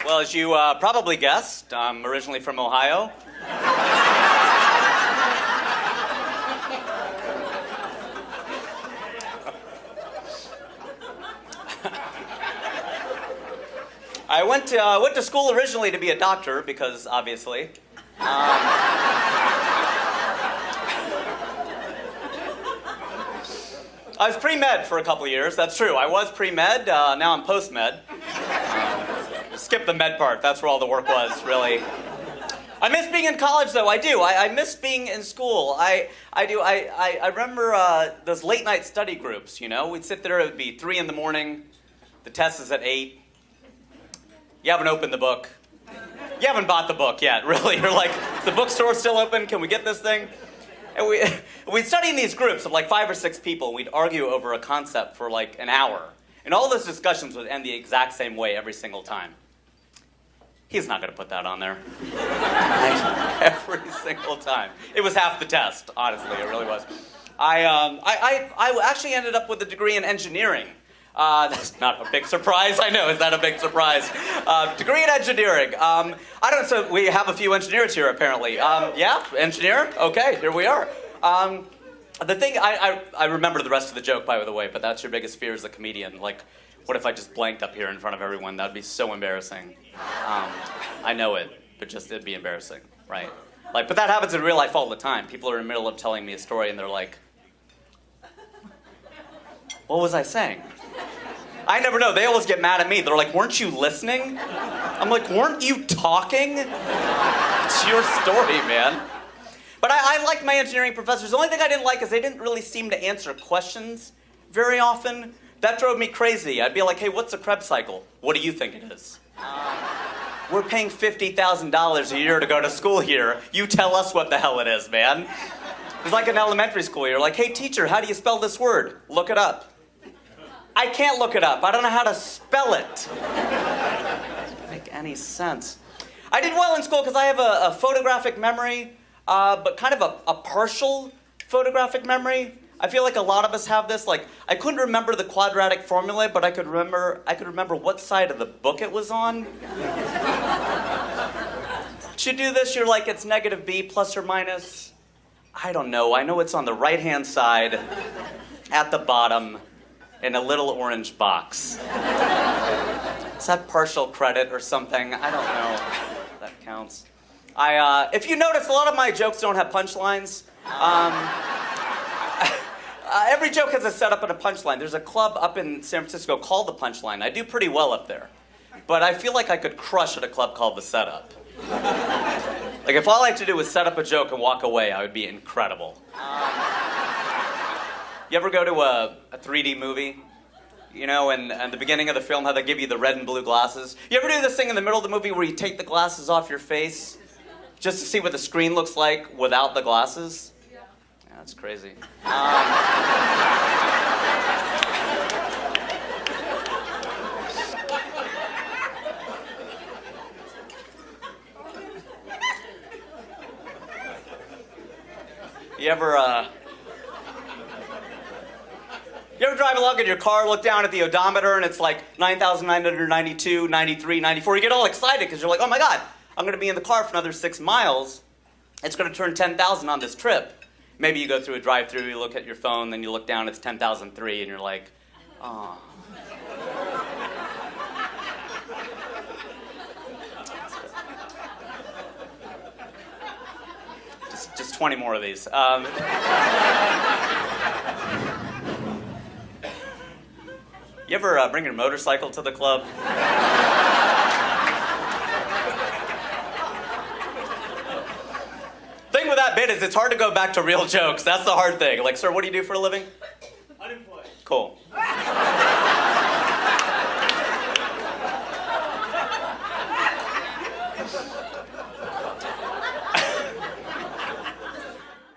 Well, as you probably guessed, I'm originally from Ohio. I went to school originally to be a doctor because, obviously. I was pre-med for a couple of years. That's true. I was pre-med. Now I'm post-med. Skip the med part. That's where all the work was, really. I miss being in college, though. I do. I miss being in school. I do. I remember those late night study groups. You know, we'd sit there. It would be 3 in the morning. The test is at 8. You haven't opened the book. You haven't bought the book yet. Really, you're like, is the bookstore still open? Can we get this thing? And we'd study in these groups of like 5 or 6 people. And we'd argue over a concept for like an hour, and all those discussions would end the exact same way every single time. He's not going to put that on there. Every single time. It was half the test, honestly. It really was. I actually ended up with a degree in engineering. That's not a big surprise. I know. Is that a big surprise? Degree in engineering. I don't know. So we have a few engineers here, apparently. Yeah? Engineer? Okay, here we are. The thing, I remember the rest of the joke, by the way, but that's your biggest fear as a comedian. Like, what if I just blanked up here in front of everyone? That'd be so embarrassing. I know it, but just it'd be embarrassing, right? Like, but that happens in real life all the time. People are in the middle of telling me a story and they're like, what was I saying? I never know. They always get mad at me. They're like, weren't you listening? I'm like, weren't you talking? It's your story, man. But I liked my engineering professors. The only thing I didn't like is they didn't really seem to answer questions very often. That drove me crazy. I'd be like, hey, what's a Krebs cycle? What do you think it is? We're paying $50,000 a year to go to school here. You tell us what the hell it is, man. It's like in elementary school. You're like, hey, teacher, how do you spell this word? Look it up. I can't look it up. I don't know how to spell it. Doesn't make any sense. I did well in school because I have a photographic memory, but kind of a partial photographic memory. I feel like a lot of us have this. Like, I couldn't remember the quadratic formula, but I could remember what side of the book it was on. You do this, you're like, it's negative b plus or minus. I don't know. I know it's on the right-hand side, at the bottom, in a little orange box. Is that partial credit or something? I don't know if that counts. If you notice, a lot of my jokes don't have punchlines. Every joke has a setup and a punchline. There's a club up in San Francisco called The Punchline. I do pretty well up there. But I feel like I could crush at a club called The Setup. Like, if all I had to do was set up a joke and walk away, I would be incredible. You ever go to a 3D movie? You know, and the beginning of the film, how they give you the red and blue glasses? You ever do this thing in the middle of the movie where you take the glasses off your face just to see what the screen looks like without the glasses? That's crazy. You ever drive along in your car, look down at the odometer, and it's like 9,992, 93, 94. You get all excited because you're like, oh my God, I'm going to be in the car for another 6 miles. It's going to turn 10,000 on this trip. Maybe you go through a drive-thru, you look at your phone, then you look down, it's 10,003, and you're like, oh. Just 20 more of these. You ever bring your motorcycle to the club? Thing with that bit is it's hard to go back to real jokes. That's the hard thing. Like, sir, what do you do for a living? Unemployed. Cool.